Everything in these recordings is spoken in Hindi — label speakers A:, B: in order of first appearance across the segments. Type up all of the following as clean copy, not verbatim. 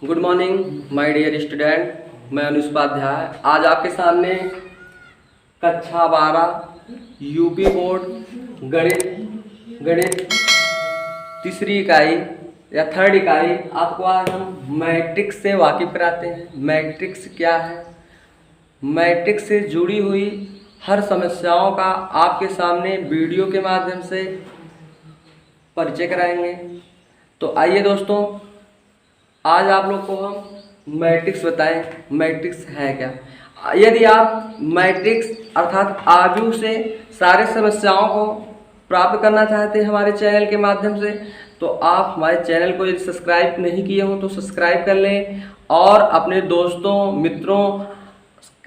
A: Good morning my dear student. मैं अनुज उपाध्याय आज आपके सामने कक्षा 12 यूपी बोर्ड गणित तीसरी इकाई या थर्ड इकाई आपको आज हम मैट्रिक्स से वाकिफ कराते हैं। मैट्रिक्स क्या है, मैट्रिक्स से जुड़ी हुई हर समस्याओं का आपके सामने वीडियो के माध्यम से परिचय कराएंगे। तो आइए दोस्तों, आज आप लोग को हम मैट्रिक्स बताएं। मैट्रिक्स है क्या? यदि आप मैट्रिक्स अर्थात आव्यूह से सारे समस्याओं को प्राप्त करना चाहते हैं हमारे चैनल के माध्यम से, तो आप हमारे चैनल को यदि सब्सक्राइब नहीं किए हो तो सब्सक्राइब कर लें और अपने दोस्तों, मित्रों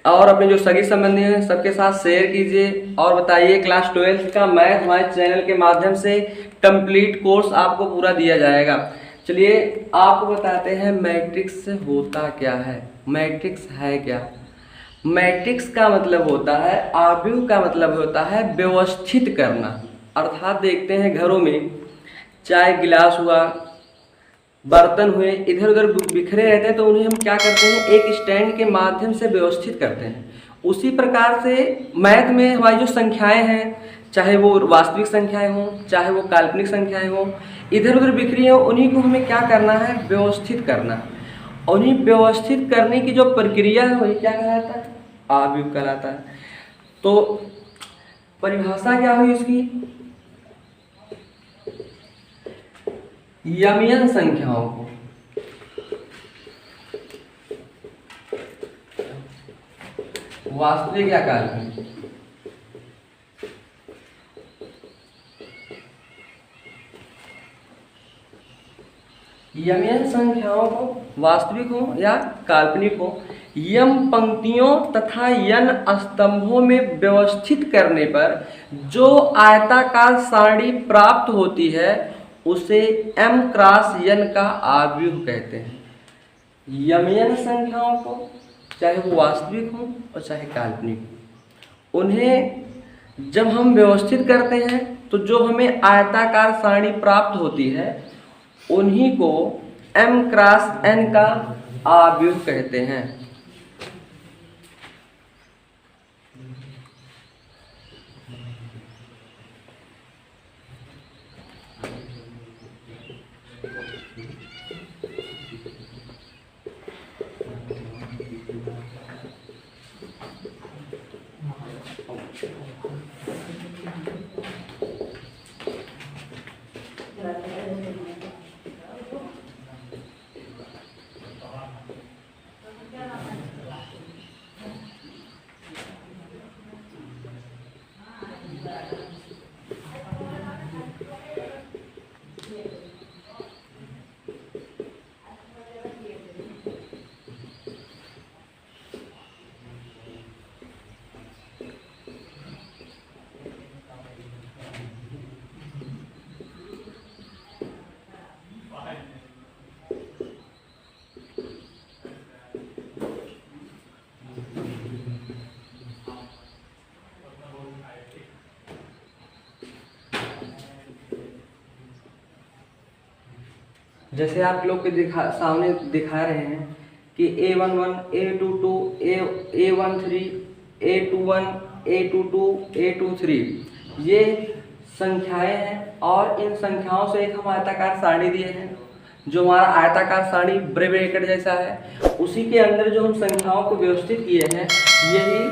A: और अपने जो सगी संबंधी हैं सबके साथ शेयर कीजिए और बताइए। क्लास 12 का मैथ हमारे चैनल के माध्यम से कंप्लीट कोर्स आपको पूरा दिया जाएगा। चलिए आपको बताते हैं मैट्रिक्स होता क्या है। मैट्रिक्स है क्या? मैट्रिक्स का मतलब होता है, आव्यूह का मतलब होता है व्यवस्थित करना। अर्थात देखते हैं घरों में चाय गिलास हुआ, बर्तन हुए, इधर उधर बिखरे रहते हैं तो उन्हें हम क्या करते हैं, एक स्टैंड के माध्यम से व्यवस्थित करते हैं। उसी प्रकार से मैथ में हमारी जो संख्याएं हैं, चाहे वो वास्तविक संख्याएं हों चाहे वो काल्पनिक संख्याएं हों, इधर उधर बिखरी हो, उन्हीं को हमें क्या करना है, व्यवस्थित करना। उन्हीं व्यवस्थित करने की जो प्रक्रिया है वही क्या कहलाता है, आव्यूह कहलाता है। तो परिभाषा क्या हुई इसकी, यमियन संख्याओं को वास्तविक या काल्पनिक, यमियन संख्याओं को वास्तविक हो या काल्पनिक हो, यम पंक्तियों तथा यन स्तंभों में व्यवस्थित करने पर जो आयताकार सारणी प्राप्त होती है उसे m क्रॉस n का आव्यूह कहते हैं। यमियन संख्याओं को, चाहे वो वास्तविक हो और चाहे काल्पनिक हो, उन्हें जब हम व्यवस्थित करते हैं तो जो हमें आयताकार सारणी प्राप्त होती है उन्हीं को m क्रॉस n का आव्यूह कहते हैं। जैसे आप लोग के सामने दिखा रहे हैं कि A11, A22, A13, A21, A22, A23 ये संख्याएं हैं और इन संख्याओं से एक हम आयताकार सारणी दिए हैं। जो हमारा आयताकार सारणी ब्रैकेट जैसा है उसी के अंदर जो हम संख्याओं को व्यवस्थित किए हैं यही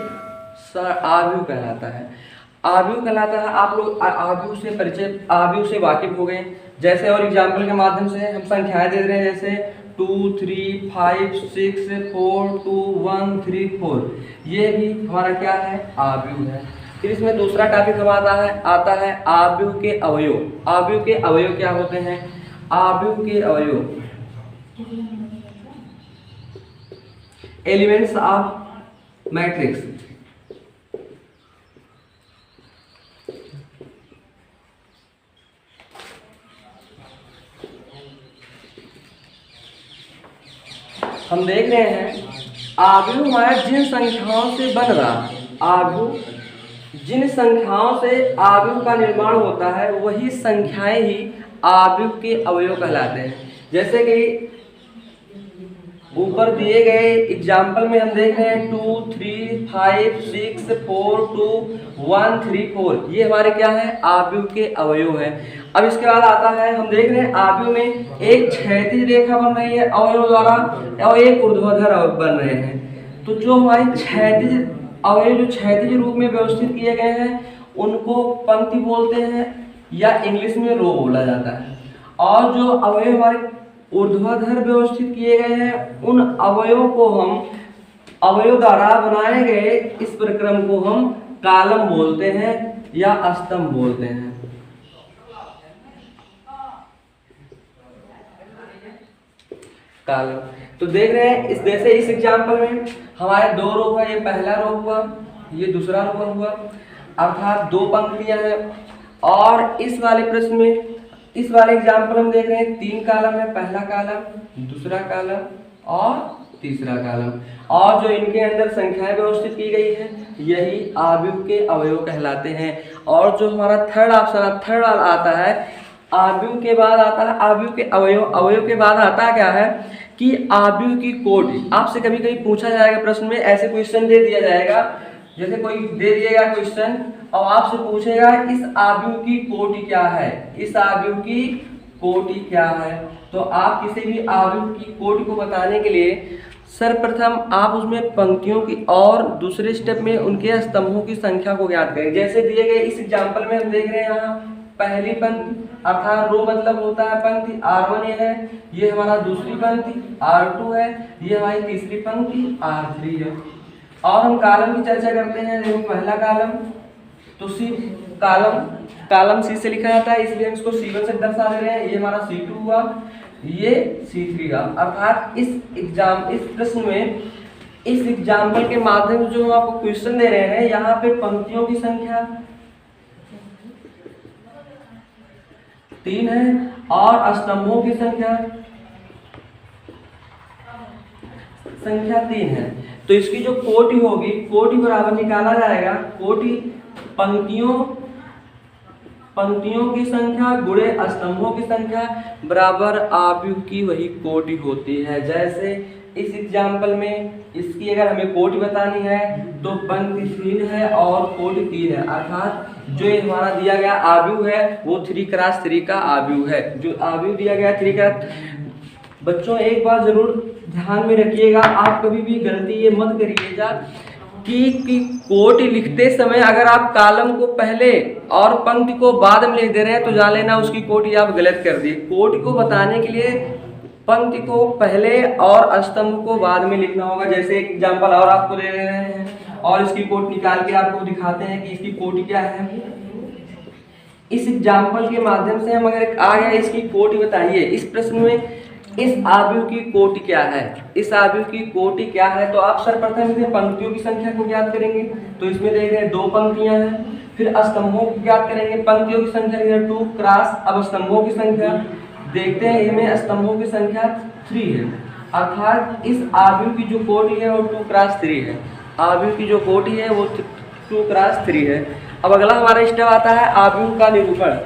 A: आव्यूह कहलाता है। आव्यूह कहलाता है। आप लोग आव्यूह से परिचय, आव्यूह से वाकिफ हो गए। जैसे और एग्जाम्पल के माध्यम से हम संख्याएं दे रहे हैं, जैसे 2, 3, 5, 6, 4, 2, 1, 3, 4, ये भी हमारा क्या है, आव्यूह है। फिर इसमें दूसरा टॉपिक हमारा आता है आव्यूह के अवयव। आव्यूह के अवयव क्या होते हैं? आव्यूह के अवयव एलिमेंट्स ऑफ मैट्रिक्स। हम देख रहे हैं आव्यूह हमारा जिन संख्याओं से बन रहा है, आव्यूह जिन संख्याओं से आव्यूह का निर्माण होता है वही संख्याएं ही आव्यूह के अवयव कहलाते हैं। जैसे कि ऊपर दिए गए एग्जाम्पल में हम देख रहे हैं 2, 3, 5, 6, 4, 2, 1, 3, 4, ये हमारे क्या है, आव्यूह के अवयव है। अब इसके बाद आता है, हम देख रहे हैं आव्यूह में एक क्षैतिज रेखा बन रही है अवयव द्वारा और एक ऊर्ध्वाधर अवयव बन रहे हैं। तो जो हमारे क्षैतिज अवयव जो क्षैतिज रूप में व्यवस्थित किए गए हैं उनको पंक्ति बोलते हैं या इंग्लिश में रो बोला जाता है। और जो अवयव हमारे ऊर्ध्वाधर व्यवस्थित किए गए हैं उन अवयवों को हम अवयव द्वारा बनाए गए इस प्रक्रम को हम कालम बोलते हैं या स्तंभ बोलते हैं। कालम। तो देख रहे हैं इस जैसे इस एग्जाम्पल में हमारे दो रो हुआ, ये पहला रो हुआ, ये दूसरा रो हुआ, अर्थात दो पंक्तियां हैं। और इस वाले प्रश्न में इस वाले एग्जाम्पल हम देख रहे हैं 3 कालम है, पहला कालम, दूसरा कालम और तीसरा कालम। और जो इनके अंदर संख्याएं व्यवस्थित की गई है यही आव्यूह के अवयव कहलाते हैं। और जो हमारा थर्ड ऑप्शन थर्ड आता है, आव्यूह के बाद आता है आव्यूह के अवयव, अवयव के बाद आता क्या है कि आव्यूह की कोटि। आपसे कभी कभी पूछा जाएगा प्रश्न में, ऐसे क्वेश्चन दे दिया जाएगा, जैसे कोई दे दिएगा क्वेश्चन और आपसे पूछेगा इस आव्यूह की कोटि क्या है, इस आव्यूह की कोटि क्या है। तो आप किसी भी आव्यूह की कोटि को बताने के लिए सर्वप्रथम आप उसमें पंक्तियों की और दूसरे स्टेप में उनके स्तंभों की संख्या को ज्ञात करें। जैसे दिए गए इस एग्जाम्पल में हम देख रहे हैं यहाँ पहली पंक्ति अर्थात रो मतलब होता है पंक्ति, R1 ये है, ये हमारा दूसरी पंक्ति R2 है, ये हमारी तीसरी पंक्ति R3 है। और हम कालम की चर्चा करते हैं। देखो पहला कालम तो सी कालम सी से लिखा जाता है, इसलिए हम इसको C1 से दर्शा दे रहे हैं। ये हमारा C2 हुआ, ये C3 का। अर्थात इस प्रश्न में इस एग्जाम्पल के माध्यम से जो हम आपको क्वेश्चन दे रहे हैं, यहाँ पे पंक्तियों की संख्या 3 है और स्तंभों की संख्या 3 है। तो इसकी जो कोटि होगी, कोटि बराबर निकाला जाएगा, कोटि पंक्तियों की संख्या गुणे स्तंभों की संख्या बराबर आव्यूह की वही कोटि होती है। जैसे इस एग्जाम्पल में इसकी अगर हमें कोटि बतानी है तो पंक्ति 3 है और कोटि 3 है, अर्थात जो हमारा दिया गया आव्यूह है वो 3x3 का आव्यूह है। जो आव्यूह दिया गया 3x। बच्चों एक बात जरूर ध्यान में रखिएगा, आप कभी भी गलती ये मत करिएगा कि कोटि लिखते समय अगर आप कालम को पहले और पंक्ति को बाद में लिख दे रहे हैं तो जान लेना उसकी कोटि आप गलत कर दिए। कोटि को बताने के लिए पंक्ति को पहले और स्तंभ को बाद में लिखना होगा। जैसे एक एग्जाम्पल और आपको दे रहे हैं और इसकी कोटि निकाल के आपको दिखाते हैं कि इसकी कोटि क्या है। इस एग्जाम्पल के माध्यम से हम अगर आ गया इसकी कोटि बताइए, इस प्रश्न में इस आव्यूह की कोटि क्या है, इस आव्यूह की कोटि क्या है, तो आप सर्वप्रथम इसमें पंक्तियों की संख्या को ज्ञात करेंगे। तो इसमें देख रहे हैं 2 पंक्तियां हैं, फिर स्तंभों को ज्ञात करेंगे। पंक्तियों की संख्या 2x, अब स्तंभों की संख्या देखते हैं, इनमें स्तंभों की संख्या 3 है, अर्थात इस आव्यूह की जो कोटि है वो 2x3 है। आव्यूह की जो कोटि है वो 2x3 है। अब अगला हमारा स्टेप आता है आव्यूह का निरूपण।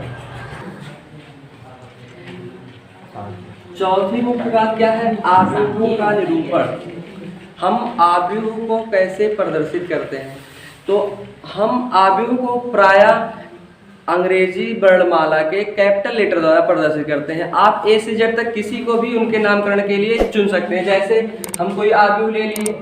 A: चौथी मुख्य बात क्या है, आव्यूहों का निरूपण। हम आव्यूह को कैसे प्रदर्शित करते हैं, तो हम आव्यूह को प्रायः अंग्रेजी वर्णमाला के कैपिटल लेटर द्वारा प्रदर्शित करते हैं। आप A से Z तक किसी को भी उनके नामकरण के लिए चुन सकते हैं। जैसे हम कोई आव्यूह ले लिए,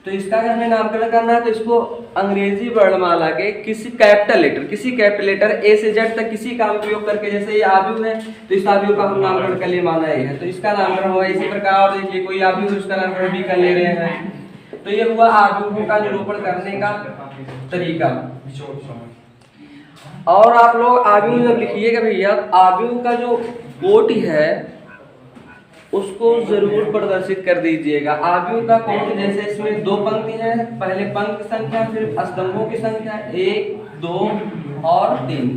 A: तो इसका अगर हमें नामकरण करना है तो इसको अंग्रेजी वर्णमाला के किसी कैपिटल लेटर A से Z तक किसी का उपयोग करके, जैसे ये आव्यूह है तो इस आव्यूह का हम नामकरण कर लिए, माना ये है तो इसका नामकरण हुआ। इसी प्रकार देखिए कोई आव्यूह है उसका नामकरण भी कर ले रहे हैं। तो ये हुआ आव्यूहों का निरूपण करने का तरीका। और आप लोग आव्यूह जब लिखिएगा भैया, आव्यूह का जो कोटि है उसको जरूर प्रदर्शित कर दीजिएगा। आव्यूह का कोटि जैसे इसमें 2 पंक्ति है, पहले पंक्ति संख्या फिर स्तंभों की संख्या 1, 2 और 3,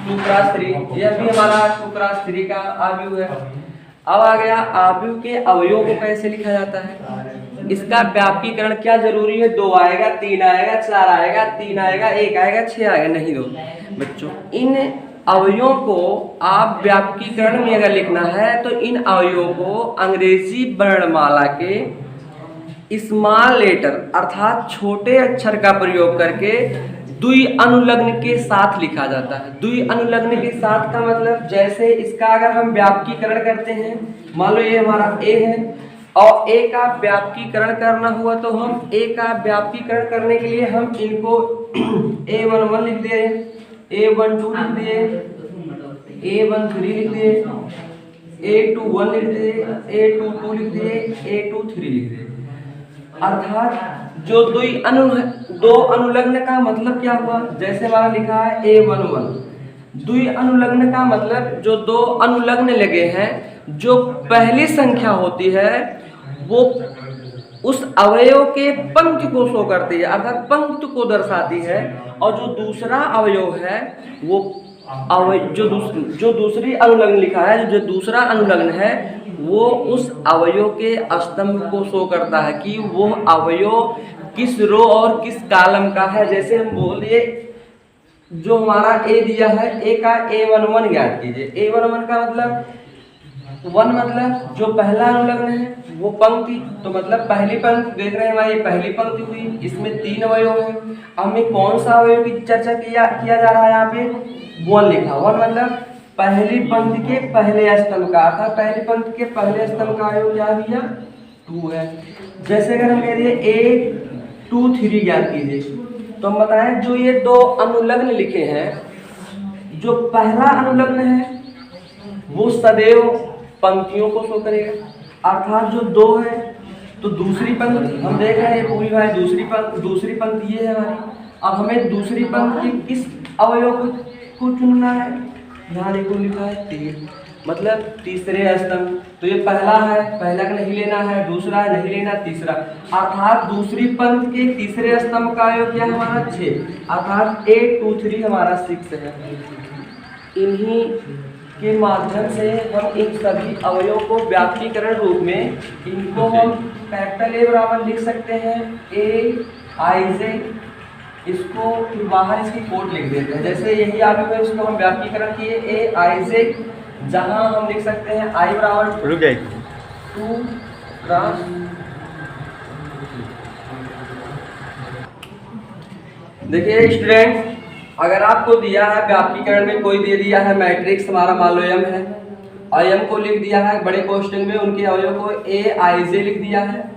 A: 2x3। यह भी हमारा 2x3 का आव्यूह है। अब आ गया आव्यूह के अवयवों को कैसे लिखा जाता है, इसका व्यापकीकरण क्या जरूरी है। 2 आएगा, 3 आएगा, 4 आएगा, 3 आएगा, 1 आएगा, 6 आएगा, नहीं दो बच्चों। इन अवयवों को आप व्यापकीकरण में अगर लिखना है तो इन अवयवों को अंग्रेजी वर्णमाला के स्मॉल लेटर अर्थात छोटे अक्षर का प्रयोग करके द्वि अनुलग्न के साथ लिखा जाता है। द्वि अनुलग्न के साथ का मतलब, जैसे इसका अगर हम व्यापकीकरण करते हैं, मान लो ये हमारा ए है और ए का व्यापकीकरण करना हुआ तो हम ए का व्यापकीकरण करने के लिए हम इनको A11 लिख दिए, A12 लिख दिए, A13 लिख दिए, A21 लिख दिए, A22 लिख दिए, A23 लिख दिए। अर्थात जो दो अनुलग्न का मतलब क्या हुआ, जैसे हमारा लिखा है A11, द्वि अनुलग्न का मतलब जो दो अनुलग्न लगे हैं, जो पहली संख्या होती है वो उस अवयव के पंक्ति को शो करती है अर्थात पंक्ति को दर्शाती है, और जो दूसरा अवयव है वो जो दूसरी अनुलग्न लिखा है, जो दूसरा अनुलग्न है वो उस अवयव के स्तंभ को शो करता है कि वो अवयव किस रो और किस कॉलम का है। जैसे हम बोलिए जो हमारा ए दिया है, ए का A11 ज्ञात कीजिए। A11 का मतलब, वन मतलब जो पहला अनुलग्न है वो पंक्ति, तो मतलब पहली पंक्ति देख रहे हैं हमारी पहली पंक्ति हुई, इसमें 3 अवयव है। अब हमें कौन सा अवयव की चर्चा किया जा रहा है, यहाँ पे 1 लिखा। 1 मतलब पहली पंक्ति के पहले स्तंभ का, अर्थात पहली पंक्ति के पहले स्तंभ का अवयव क्या दिया, 2 है। जैसे अगर हम कह दिए A23 ज्ञात कीजिए, तो हम बताएं जो ये 2 अनुलग्न लिखे हैं, जो पहला अनुलग्न है वो सदैव पंक्तियों को शो करेगा, अर्थात जो 2 है तो दूसरी पंक्ति हम देख रहे हैं पूरी भाई दूसरी पंक्ति ये है हमारी। अब हमें दूसरी पंक्ति किस अवयव को चुनना है, यहाँ देखो लिखा है 3, मतलब तीसरे स्तंभ। तो ये पहला है, पहला का नहीं लेना है, दूसरा है नहीं लेना, तीसरा, अर्थात दूसरी पंक्ति के तीसरे स्तंभ का अवयव क्या हमारा 6, अर्थात A23 हमारा 6 है। इन्हीं के माध्यम से हम इन सभी अवयवों को व्यापकीकरण रूप में इनको हम कैपिटल A बराबर लिख सकते हैं AIJ, इसको फिर बाहर इसकी कोड लिख देते हैं। जैसे यही अवयव है, इसको हम व्यापकीकरण किए AIJ, जहां हम लिख सकते हैं I बराबर 2 क्रॉस। देखिए स्टूडेंट, अगर आपको दिया है व्यापकीकरण में कोई दे दिया है मैट्रिक्स, हमारा मान लो M है और M को लिख दिया है बड़े क्वेश्चन में उनके अवयव को AIJ लिख दिया है,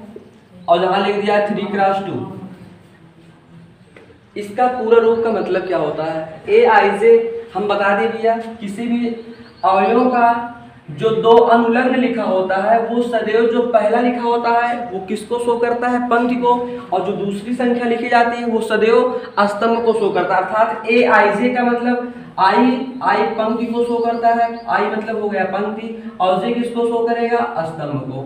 A: और जहां लिख दिया है 3 क्रॉस 2, इसका पूरा रूप का मतलब क्या होता है। AIJ हम बता दें भैया, किसी भी अवयव का जो 2 अनुलग्न लिखा होता है वो सदैव जो पहला लिखा होता है वो किसको शो करता है, पंक्ति को, और जो दूसरी संख्या लिखी जाती है वो सदैव स्तंभ को शो करता है। अर्थात AIJ का मतलब I पंक्ति को शो करता है, I मतलब हो गया पंक्ति, और J किसको शो करेगा, स्तंभ को।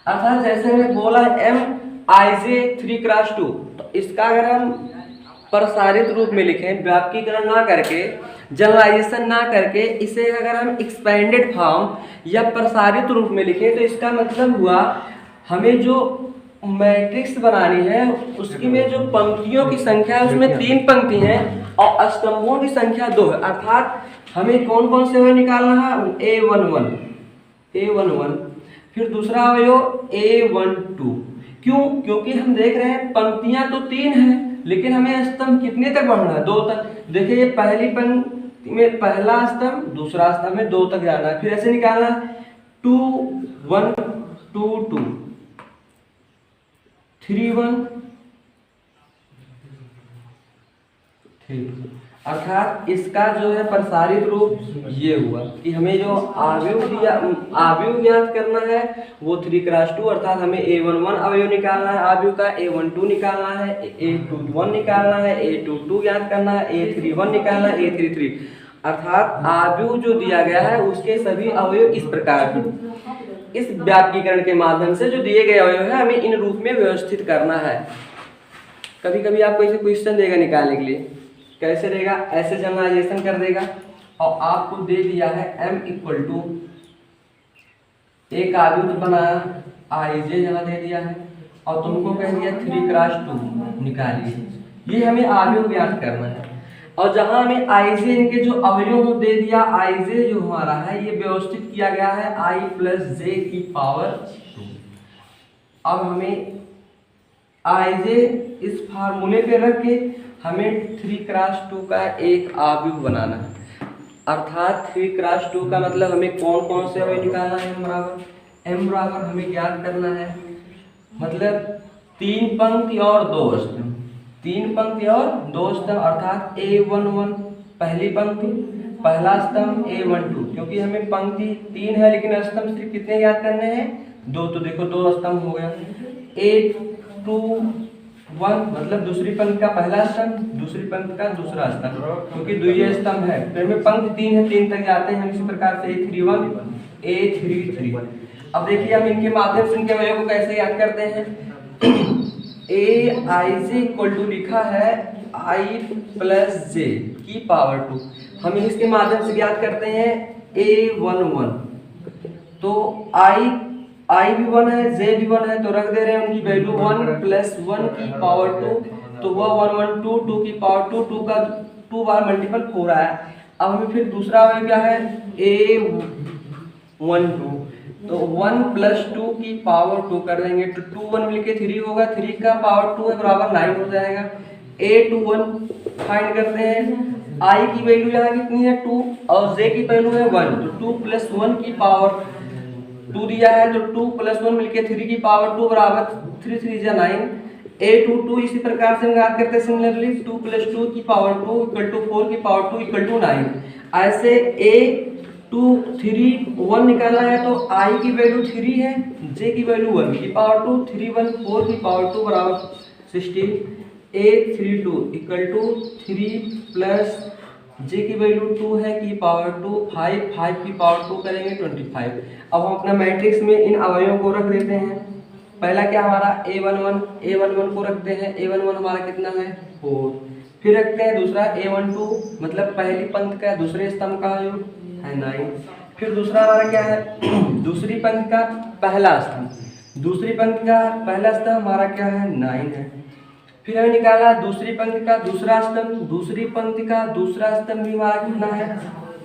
A: अर्थात जैसे मैंने बोला MIJ 3 क्रॉस 2, तो इसका अगर हम प्रसारित रूप में लिखें, व्यापकीकरण ना करके, जनरलाइजेशन ना करके, इसे अगर हम एक्सपेंडेड फॉर्म या प्रसारित रूप में लिखें तो इसका मतलब हुआ हमें जो मैट्रिक्स बनानी है उसकी में जो पंक्तियों की संख्या है उसमें 3 पंक्ति हैं और स्तंभों की संख्या 2 है। अर्थात हमें कौन कौन से अवयव निकालना है, A11, फिर दूसरा अवयव A12। क्यों, क्योंकि हम देख रहे हैं पंक्तियां तो 3 हैं लेकिन हमें स्तंभ कितने तक बढ़ना है, 2 तक। देखिए ये पहली पंक्ति में पहला स्तंभ, दूसरा स्तंभ में 2 तक जाना है, फिर ऐसे निकालना है 2 1 2 2 3 1 3। अर्थात इसका जो है प्रसारित रूप ये हुआ कि हमें जो अवयव ज्ञात करना है वो 3 क्रॉस 2, अर्थात हमें A11 अवयव निकालना है अवयव का, A12 निकालना है, A21 निकालना है, A22 ज्ञात करना है, A31 निकालना है, A33। अर्थात अवयव जो दिया गया है उसके सभी अवयव इस प्रकार इस व्यापकीकरण के माध्यम से जो दिए गए अवयव है हमें इन रूप में व्यवस्थित करना है। कभी कभी आपको ऐसे क्वेश्चन देगा निकालने के लिए, कैसे देगा, ऐसे जनरलाइजेशन कर देगा और आपको दे दिया है M इक्वल टू एक अवयव बनाया IJ जहाँ दे दिया है और तुमको कह दिया 3 क्रॉस 2 निकालिए। ये हमें अवयव ज्ञात करना है। और जहां हमें आई जे इनके जो अवयव दे दिया, आई जे जो हमारा है ये व्यवस्थित किया गया है आई प्लस जे की पावर 2। अब हमें आई जे इस फार्मूले पे रख के हमें 3x2 का एक आव्यूह बनाना है। अर्थात 3x2 का मतलब हमें कौन कौन से अवयव निकालना है, m बराबर हमें ज्ञात करना है, मतलब 3 पंक्ति और 2 स्तंभ, 3 पंक्ति और 2 स्तंभ, अर्थात a11 पहली पंक्ति पहला स्तंभ, a12 क्योंकि हमें पंक्ति 3 है लेकिन स्तंभ सिर्फ कितने याद करने हैं, 2, तो देखो 2 स्तंभ हो गया। a21 मतलब दूसरी पंक्ति का पहला स्तंभ, दूसरी पंक्ति का दूसरा स्तंभ, क्योंकि द्वितीय स्तंभ है तो हमें पंक्ति 3 है, 3 तक जाते हैं हम इसी प्रकार से a31 a33। अब देखिए हम इनके माध्यम से इनके अवयव को कैसे याद करते हैं। ए आई जे इक्वल टू लिखा है आई प्लस जे की पावर 2, हम इसके माध्यम से याद करते हैं a11, तो आई भी 1 है जे भी 1 है तो रख दे रहे हैं उनकी वैल्यू 1 प्लस 1 की पावर 2, तो वह 1 1 2 2 की पावर 2, 2 का 2 बार मल्टीपल हो रहा है। अब हमें फिर दूसरा अवयव क्या है a12, तो 1 प्लस 2 की पावर 2 कर देंगे तो 2 1 मिलके 3 होगा, 3 का पावर 2 है बराबर 9 हो जाएगा। a21 फाइंड करते हैं, i की वैल्यू यहाँ कितनी है 2 और j की वैल्यू है 1, तो 2 प्लस 1 की पावर 2 दिया है तो 2 प्लस 1 मिलके 3 की पावर 2 बराबर 3 3 जा 9। a22 इसी प्रकार से हम याद करते हैं सिमिलरली 2 प्लस 2 की पावर 2 इक्वल टू 4 की पावर 2 इक्वल टू 9। ऐसे a23 1 निकालना है तो i की वैल्यू 3 है, j की वैल्यू 1 की पावर 2 3 1 4 की पावर 2 बराबर 16। a32 equal to 3 plus j की वैल्यू 2 है की पावर 2 5 5 की पावर 2 करेंगे 25। अब हम अपना मैट्रिक्स में इन अवयवों को रख देते हैं। पहला क्या हमारा a11 को रखते हैं, a11 हमारा कितना है 4, फिर रखते हैं दूसरा a12 मतलब पहली पंक्ति का दूसरे स्तंभ का है 9, फिर दूसरा हमारा क्या है दूसरी पंक्ति का पहला स्तंभ, दूसरी पंक्ति का पहला स्तंभ हमारा क्या है 9 है, फिर हमें निकाला दूसरी पंक्ति का दूसरा स्तंभ, दूसरी पंक्ति का दूसरा स्तंभ भी हमारा कितना है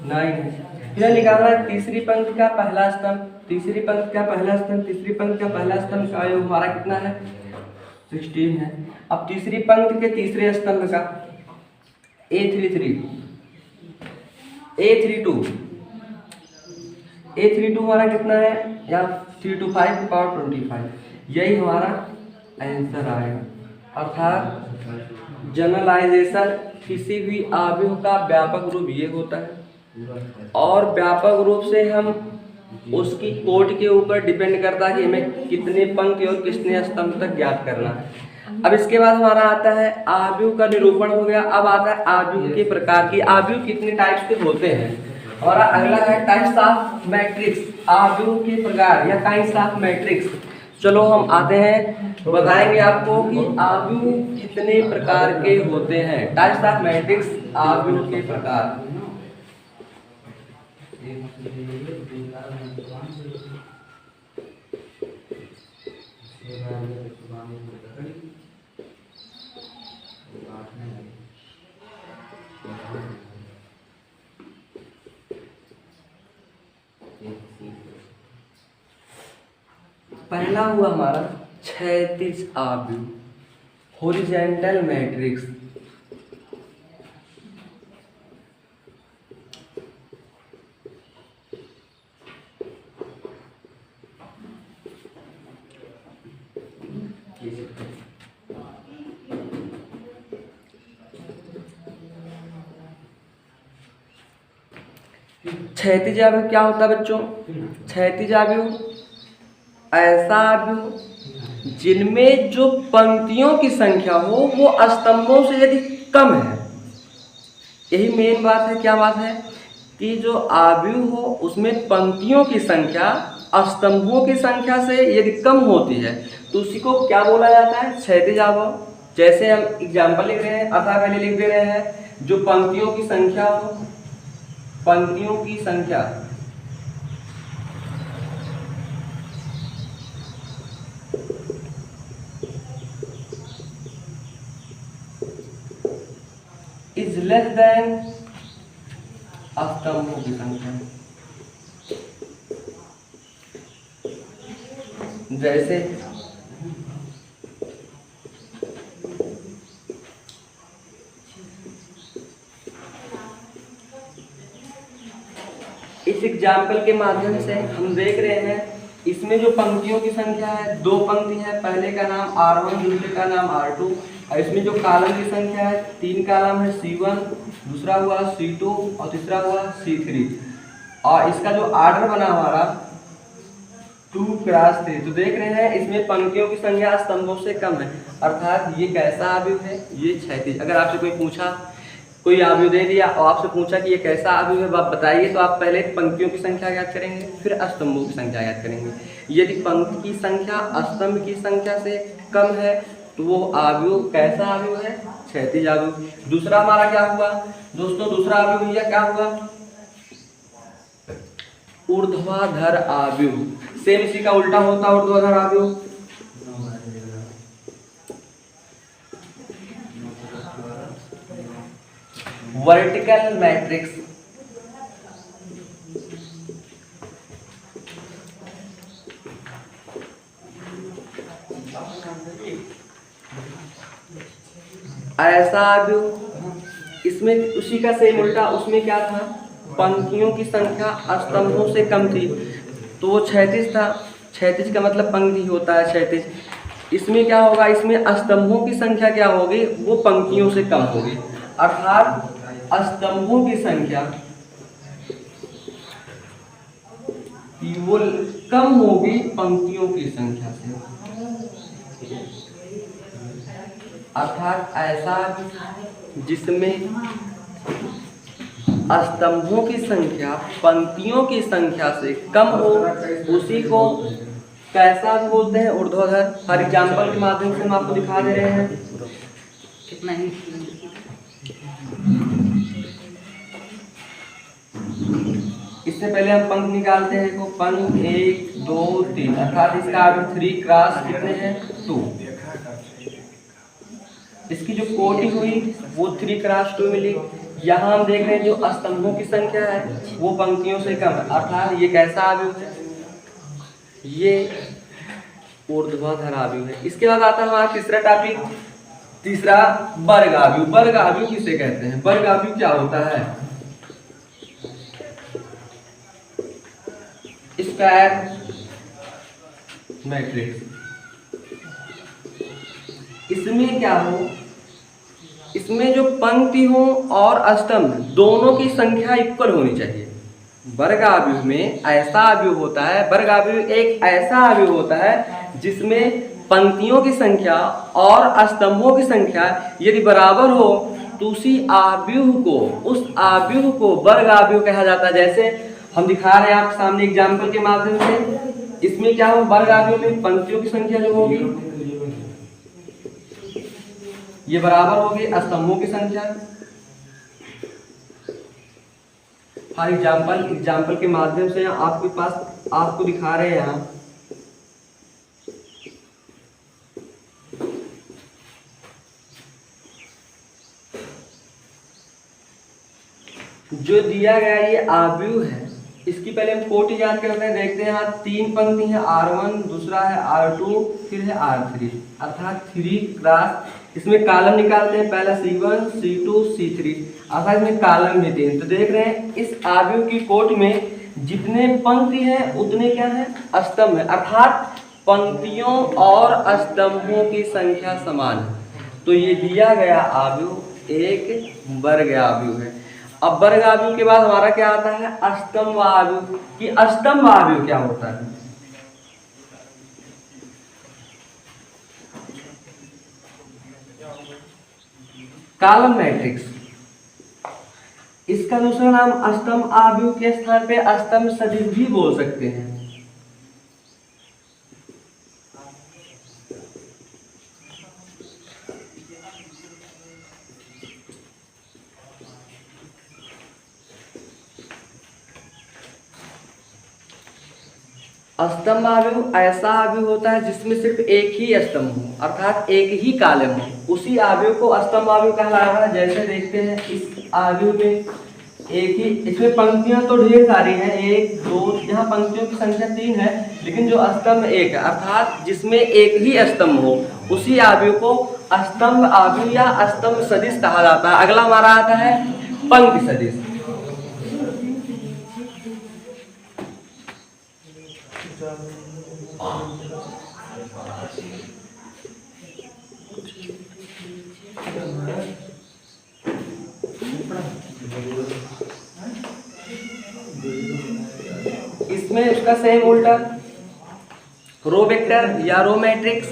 A: 9 है, फिर निकाला तीसरी पंक्ति का पहला स्तंभ, तीसरी पंक्ति का पहला स्तंभ, तीसरी पंक्ति का पहला स्तंभ का योग हमारा कितना है 16 है। अब तीसरी पंक्ति के तीसरे स्तंभ का a32 हमारा कितना है या 3 to 5 की पावर 25, यही हमारा आंसर आएगा। अर्थात जनरलाइजेशन किसी भी आव्यूह का व्यापक रूप ये होता है और व्यापक रूप से हम उसकी कोट के ऊपर डिपेंड करता है कि हमें कितने पंक्ति और कितने स्तंभ तक ज्ञात करना है। अब इसके बाद हमारा आता है आव्यूह का निरूपण हो गया। अब आता है आव्यूह के प्रकार की, आव्यूह कितने टाइप्स के होते हैं। और अगला है टाइप्स ऑफ मैट्रिक्स, आव्यूह के प्रकार या टाइप्स ऑफ मैट्रिक्स। चलो हम आते हैं, बताएंगे आपको कि आव्यूह कितने प्रकार के होते हैं। टाइप्स ऑफ मैट्रिक्स, आव्यूह के प्रकार। पहला हुआ हमारा क्षैतिज आव्यूह, हॉरिजॉन्टल मैट्रिक्स। क्षैतिज आव्यूह क्या होता है बच्चों? क्षैतिज आव्यूह ऐसा आव्यूह जिनमें जो पंक्तियों की संख्या हो वो स्तंभों से यदि कम है। यही मेन बात है। क्या बात है कि जो आव्यूह हो उसमें पंक्तियों की संख्या स्तंभों की संख्या से यदि कम होती है तो उसी को क्या बोला जाता है? क्षैतिज आव्यूह। जैसे हम एग्जाम्पल लिख रहे हैं, अतः पहले लिख दे रहे हैं जो पंक्तियों की संख्या हो, पंक्तियों की संख्या इज लेस देन स्तंभों की संख्या। जैसे इस एग्जाम्पल के माध्यम से हम देख रहे हैं, इसमें जो पंक्तियों की संख्या है, 2 पंक्ति है, पहले का नाम R1 दूसरे का नाम R2, और इसमें जो कॉलम की संख्या है 3 कॉलम है, C1, दूसरा हुआ C2 और तीसरा हुआ C3, और इसका जो आर्डर बना हमारा 2 क्रॉस 3। तो देख रहे हैं इसमें पंक्तियों की संख्या स्तंभों से कम है, अर्थात ये कैसा अवयव है, ये क्षैतिज। अगर आपसे कोई पूछा, कोई अवयव दे दिया और आपसे पूछा कि ये कैसा अवयव है, आप बताइए, तो आप पहले पंक्तियों की संख्या ज्ञात करेंगे, फिर स्तंभों की संख्या ज्ञात करेंगे। यदि पंक्ति की संख्या स्तंभ की संख्या से कम है तो वो अवयव कैसा अवयव है, क्षैतिज अवयव। दूसरा हमारा क्या हुआ दोस्तों, दूसरा अवयव भैया क्या हुआ, ऊर्ध्वाधर अवयव। सेम इसी का उल्टा होता है ऊर्ध्वाधर अवयव। Vertical matrix. ऐसा अवयव, इसमें उसी का सेम उल्टा, उसमें क्या था, पंक्तियों की संख्या स्तंभों से कम थी तो वो क्षैतिज था। क्षैतिज का मतलब पंक्ति होता है क्षैतिज। इसमें क्या होगा, इसमें स्तंभों की संख्या क्या होगी, वो पंक्तियों से कम होगी, अर्थात स्तंभों की संख्या वो कम होगी पंक्तियों की संख्या से, अर्थात ऐसा जिसमें स्तंभों की संख्या पंक्तियों की संख्या से कम हो, उसी को कैसा बोलते हैं, ऊर्ध्वाधर। हर एग्जाम्पल के माध्यम से हम आपको दिखा दे रहे हैं। कितना ही इससे पहले हम पंक्ति निकालते हैं, तो पंक्ति 1 2 3, अर्थात इसका आर्डर 3 क्रॉस कितने हैं, 2। इसकी जो कोटि हुई वो 3 क्रॉस 2 मिली। यहाँ हम देख रहे हैं जो स्तंभों की संख्या है वो पंक्तियों से कम है, अर्थात ये कैसा अवयव है, ये ऊर्ध्वाधर अवयव है। इसके बाद आता है हमारा तीसरा टॉपिक, तीसरा वर्ग अवयव। वर्ग अवयव किसे कहते हैं, वर्ग अवयव क्या होता है, स्क्वायर मैट्रिक्स। इसमें क्या हो, इसमें जो पंक्ति हो और स्तंभ दोनों की संख्या इक्वल होनी चाहिए। वर्ग अवयव में ऐसा अवयव होता है, वर्ग अवयव एक ऐसा अवयव होता है जिसमें पंक्तियों की संख्या और स्तंभों की संख्या यदि बराबर हो तो उसी अवयव को, उस अवयव को वर्ग अवयव कहा जाता है। जैसे हम दिखा रहे हैं आपके सामने एग्जाम्पल के माध्यम से, इसमें क्या हो, वर्ग अवयव में पंक्तियों की संख्या जो होगी ये बराबर होगी स्तंभों की संख्या। हर एग्जाम्पल के माध्यम से आपके पास आपको दिखा रहे हैं यहाँ। जो दिया गया ये अवयव है, इसकी पहले हम कोटि याद करते हैं। देखते हैं यहाँ 3 पंक्ति है, R1, दूसरा है R2, फिर है R3, अर्थात 3 क्रॉस। इसमें कॉलम निकालते हैं, पहला C1, C2, C3, अर्थात इसमें कॉलम भी 3। तो देख रहे हैं इस अवयव की कोटि में जितने पंक्ति हैं उतने क्या है, स्तंभ है, अर्थात पंक्तियों और स्तंभों की संख्या समान है। तो ये दिया गया अवयव एक वर्ग अवयव है। अब वर्ग अवयव के बाद हमारा क्या आता है, स्तंभ अवयव। कि स्तंभ अवयव क्या होता है, कॉलम मैट्रिक्स। इसका दूसरा नाम स्तंभ अवयव के स्थान पे स्तंभ सदिश भी बोल सकते हैं। स्तंभ अवयव ऐसा अवयव होता है जिसमें सिर्फ एक ही स्तंभ हो, अर्थात एक ही कॉलम हो, उसी अवयव को स्तंभ अवयव कहलाता है। जैसे देखते हैं इस अवयव में एक ही, इसमें पंक्तियां तो ढेर सारी हैं, 1 2, यहाँ पंक्तियों की संख्या 3 है, लेकिन जो स्तंभ एक है अर्थात जिसमें एक ही स्तंभ हो, उसी अवयव को स्तंभ अवयव या स्तंभ सदिश कहा जाता है। अगला हमारा आता है पंक्ति सदिश। इसमें उसका सेम उल्टा रो वेक्टर या रो मैट्रिक्स,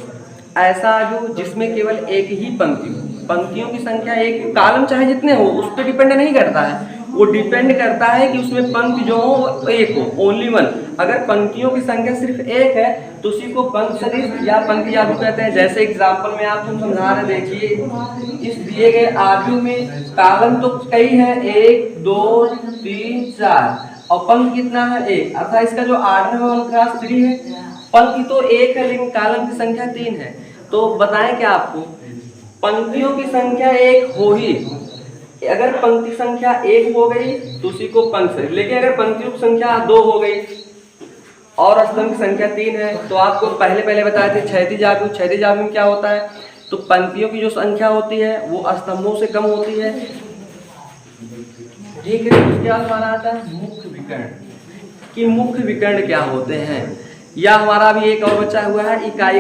A: ऐसा अवयव जिसमें केवल एक ही पंक्ति हो, पंक्तियों की संख्या एक, कॉलम चाहे जितने हो उस पर डिपेंड नहीं करता है, वो डिपेंड करता है कि उसमें पंक्ति जो हो वो एक हो, ओनली वन। अगर पंक्तियों की संख्या सिर्फ एक है तो उसी को पंक्ति सदिश या पंक्ति अवयव कहते हैं। जैसे एग्जांपल में आपको समझा रहे, देखिए इस दिए गए अवयव में कॉलम तो कई है, 1 2 3 4 और पंक्ति कितना है, 1, अर्थात इसका जो ऑर्डर है 1 क्रॉस 3 है। पंक्ति तो एक है लेकिन कॉलम की संख्या 3 है, तो बताएं क्या आपको, पंक्तियों की संख्या एक हो ही, अगर पंक्ति संख्या 1 हो गई तो उसी को पंक्ति, लेकिन अगर पंक्तियों की संख्या 2 हो गई और स्तंभ की संख्या 3 है तो आपको पहले बताए थे क्षैतिज अवयव। क्षैतिज अवयव में क्या होता है, तो पंक्तियों की जो संख्या होती है वो स्तंभों से कम होती है, ठीक है। उसके बाद हमारा आता है मुख्य विकर्ण, कि मुख्य विकर्ण क्या होते हैं, या हमारा भी एक और बचा हुआ है इकाई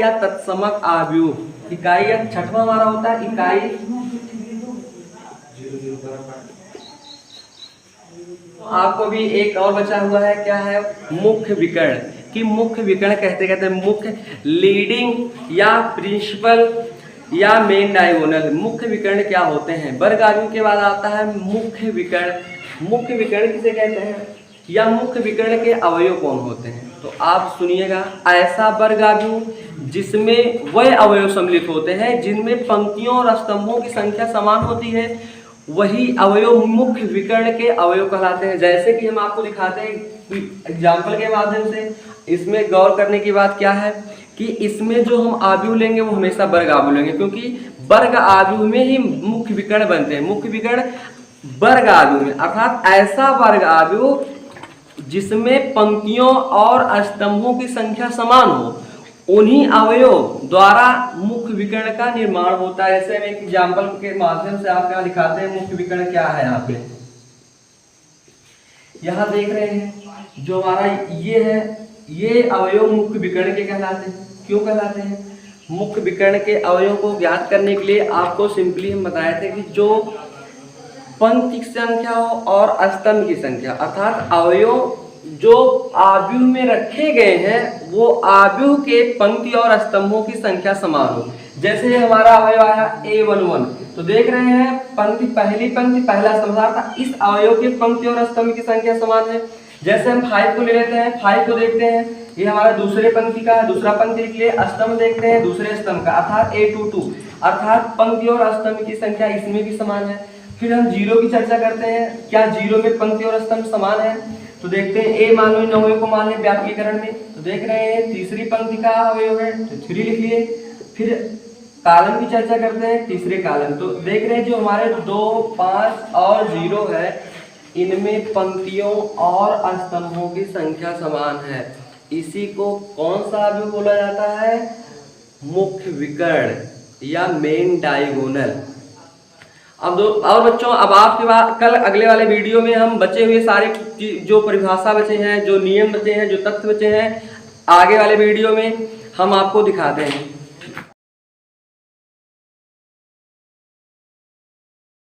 A: या तत्समक अवयव। इकाई या छठवां हमारा होता है इकाई, आपको भी एक और बचा हुआ है, क्या है, मुख्य विकर्ण। कि मुख्य विकर्ण कहते मुख्य, लीडिंग या प्रिंसिपल या मेन डायगोनल। मुख्य विकर्ण क्या होते हैं, वर्ग अवयव के बाद आता है मुख्य विकर्ण। मुख्य विकर्ण किसे कहते हैं या मुख्य विकर्ण के अवयव कौन होते हैं, तो आप सुनिएगा, ऐसा वर्ग अवयव जिसमें वह अवयव सम्मिलित होते हैं जिनमें पंक्तियों और स्तंभों की संख्या समान होती है, वही अवयव मुख्य विकर्ण के अवयव कहलाते हैं। जैसे कि हम आपको दिखाते हैं एग्जाम्पल के माध्यम से। इसमें गौर करने की बात क्या है कि इसमें जो हम अवयव लेंगे वो हमेशा वर्ग अवयव लेंगे, क्योंकि वर्ग अवयव में ही मुख्य विकर्ण बनते हैं। मुख्य विकर्ण वर्ग अवयव में, अर्थात ऐसा वर्ग अवयव जिसमें पंक्तियों और स्तंभों की संख्या समान हो, उन्हीं अवयव द्वारा मुख्य विकर्ण का निर्माण होता है। जैसे हम एक एग्जाम्पल के माध्यम से आपको यहाँ दिखाते हैं मुख्य विकर्ण क्या है। यहाँ पे यहाँ देख रहे हैं जो हमारा ये है, ये अवयव मुख्य विकर्ण के कहलाते हैं। क्यों कहलाते हैं, मुख्य विकर्ण के अवयव को ज्ञात करने के लिए आपको सिंपली हम बताए थे कि जो पंक्ति की संख्या हो और स्तंभ की संख्या, अर्थात अवयव जो अवयव में रखे गए हैं वो अवयव के पंक्ति और स्तंभों की संख्या समान हो। जैसे हमारा अवयव आया A11, तो देख रहे हैं पंक्ति, पहली पंक्ति पहला स्तंभ था, इस अवयव के पंक्ति और स्तंभ की संख्या समान है। जैसे हम 5 को ले लेते हैं, 5 को देखते हैं, ये हमारा दूसरे पंक्ति का है, दूसरा पंक्ति के लिए स्तंभ देखते हैं दूसरे स्तंभ का, अर्थात A22, अर्थात पंक्ति और स्तंभ की संख्या इसमें भी समान है। फिर हम 0 की चर्चा करते हैं, क्या 0 में पंक्ति और स्तंभ समान है, तो देखते हैं A मान लो इन अवयव को मान लें व्यापकीकरण में, तो देख रहे हैं तीसरी पंक्ति का अवयव है तो 3 लिखिए। फिर कॉलम की चर्चा करते हैं, तीसरे कॉलम, तो देख रहे हैं जो हमारे 2 5 और 0 है, इनमें पंक्तियों और स्तंभों की संख्या समान है। इसी को कौन सा अवयव बोला जाता है, मुख्य विकर्ण या मेन डायगोनल। अब और बच्चों, अब आपके बाद कल अगले वाले वीडियो में हम बचे हुए सारे जो परिभाषा बचे हैं, जो नियम बचे हैं, जो तथ्य बचे हैं, आगे वाले वीडियो में हम आपको दिखाते हैं।